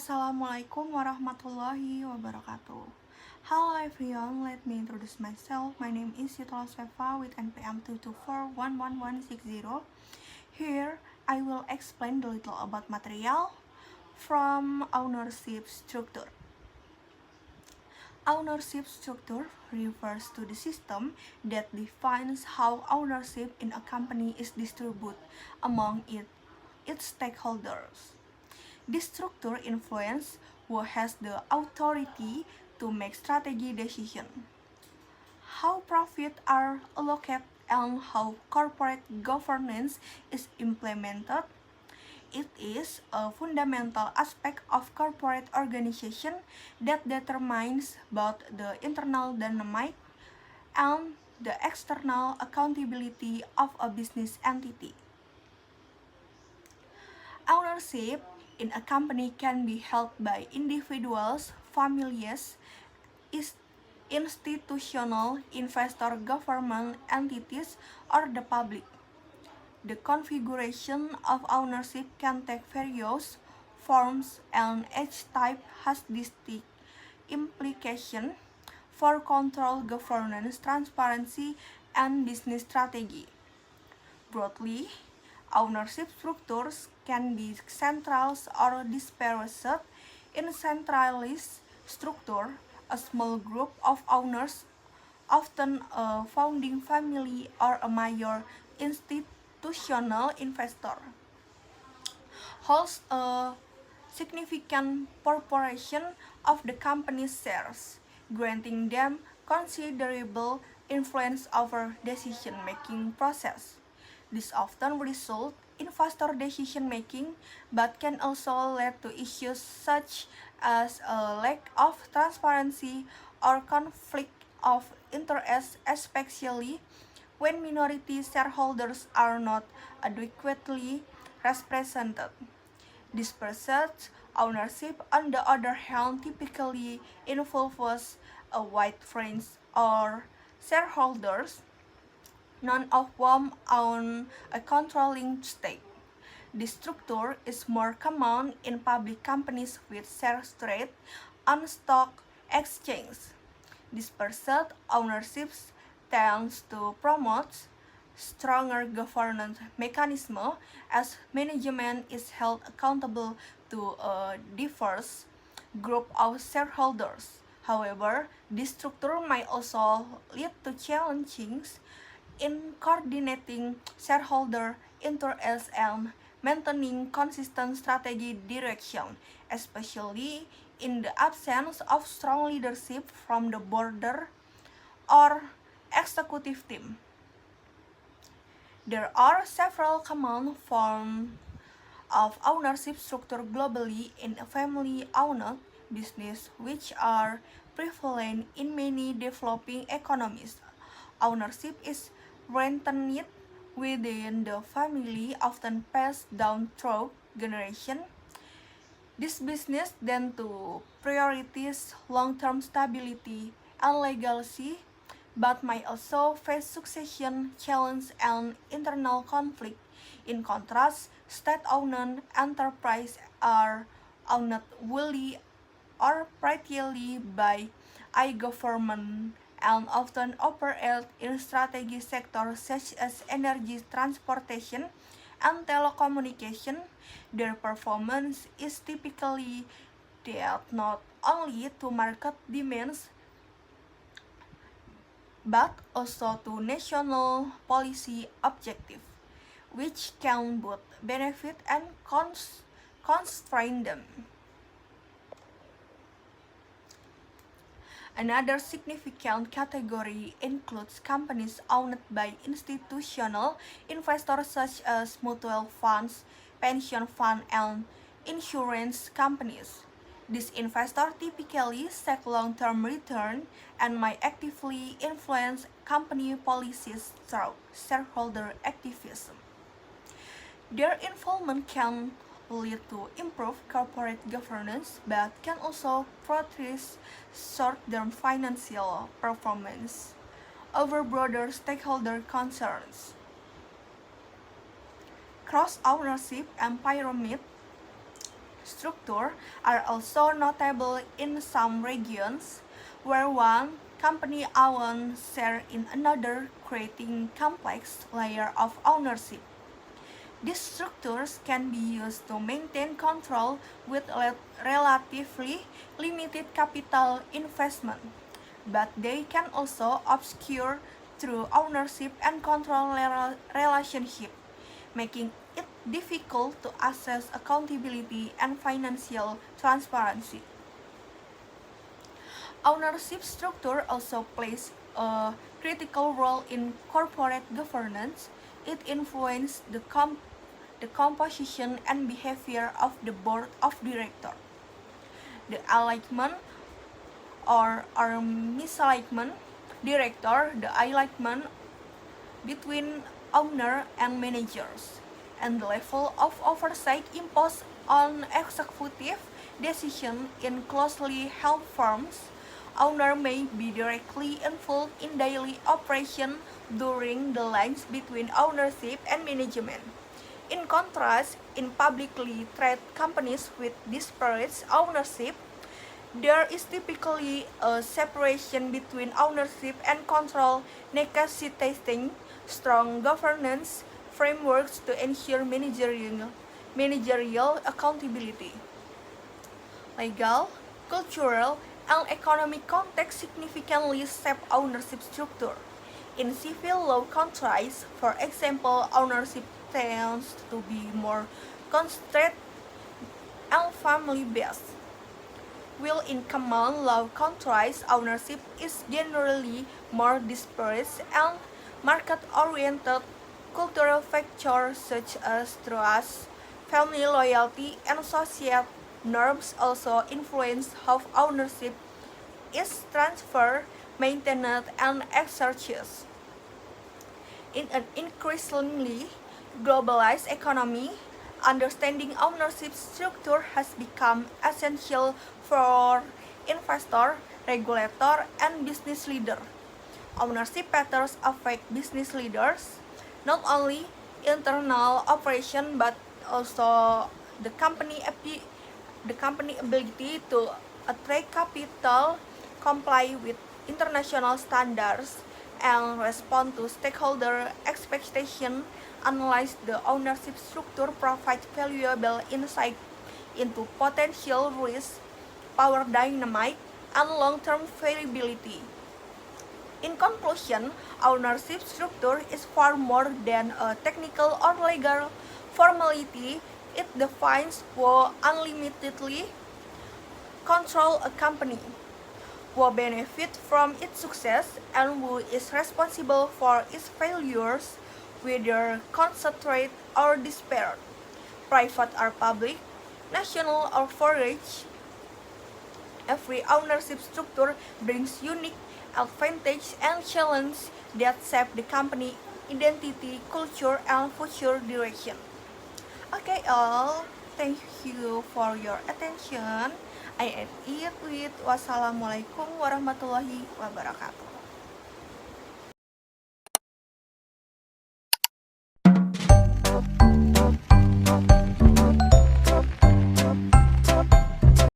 Assalamualaikum warahmatullahi wabarakatuh. Hello everyone, let me introduce myself. My name is Sitola Svefa with NPM 224111160. Here, I will explain a little about material from ownership structure. Ownership structure refers to the system that defines how ownership in a company is distributed among its stakeholders. This structure influences who has the authority to make strategy decisions, how profits are allocated, and how corporate governance is implemented. It is a fundamental aspect of corporate organization that determines both the internal dynamic and the external accountability of a business entity. Ownership in a company can be held by individuals, families, institutional investor, government entities, or the public. The configuration of ownership can take various forms, and each type has distinct implications for control, governance, transparency, and business strategy. Broadly, ownership structures can be central or dispersed. In centralized structure, a small group of owners, often a founding family or a major institutional investor, holds a significant proportion of the company's shares, granting them considerable influence over decision-making process. This often results in faster decision-making, but can also lead to issues such as a lack of transparency or conflict of interest, especially when minority shareholders are not adequately represented. Dispersed ownership, on the other hand, typically involves a wide range of shareholders, none of whom own a controlling stake. This structure is more common in public companies with shares traded on stock exchange. Dispersed ownership tends to promote stronger governance mechanisms as management is held accountable to a diverse group of shareholders. However, this structure might also lead to challenges in coordinating shareholder interests and maintaining consistent strategy direction, especially in the absence of strong leadership from the board or executive team. There are several common forms of ownership structure globally in a family-owned business, which are prevalent in many developing economies. Ownership is retained within the family, often passed down through generations. This business tends to prioritize long-term stability and legacy, but might also face succession challenges and internal conflict. In contrast, state-owned enterprises are owned wholly or partially by a government and often operate in strategic sectors such as energy, transportation, and telecommunication. Their performance is typically tied not only to market demands but also to national policy objectives, which can both benefit and constrain them. Another significant category includes companies owned by institutional investors such as mutual funds, pension funds, and insurance companies. These investors typically seek long-term return and might actively influence company policies through shareholder activism. Their involvement can lead to improved corporate governance, but can also protect short-term financial performance over broader stakeholder concerns. Cross-ownership and pyramid structure are also notable in some regions, where one company owns share in another, creating complex layers of ownership. These structures can be used to maintain control with relatively limited capital investment, but they can also obscure through ownership and control relationship, making it difficult to assess accountability and financial transparency. Ownership structure also plays a critical role in corporate governance. It influences the composition and behavior of the board of directors. The alignment or misalignment the alignment between owner and managers, and the level of oversight imposed on executive decision in closely held firms. Owner may be directly involved in daily operation during the lines between ownership and management. In contrast, in publicly traded companies with disparate ownership, there is typically a separation between ownership and control, necessitating strong governance frameworks to ensure managerial accountability. Legal, cultural, and economic context significantly shape ownership structure. In civil law countries, for example, ownership tends to be more concentrated and family-based, while in common law countries, ownership is generally more dispersed and market-oriented. Cultural factors such as trust, family loyalty, and social norms also influence how ownership is transferred, maintained, and exercised. In an increasingly globalized economy, understanding ownership structure has become essential for investor, regulator, and business leader. Ownership patterns affect business leaders, not only internal operation but also the company ability to attract capital, comply with international standards, and respond to stakeholder expectations. Analyze the ownership structure provides valuable insight into potential risks, power dynamic, and long-term variability. In conclusion, ownership structure is far more than a technical or legal formality. It defines who unlimitedly control a company, who benefits from its success, and who is responsible for its failures, whether concentrated or disparate, private or public, national or foreign. Every ownership structure brings unique advantages and challenges that shape the company identity, culture, and future direction. Okay, all. Thank you for your attention. I end it with wassalamualaikum warahmatullahi wabarakatuh.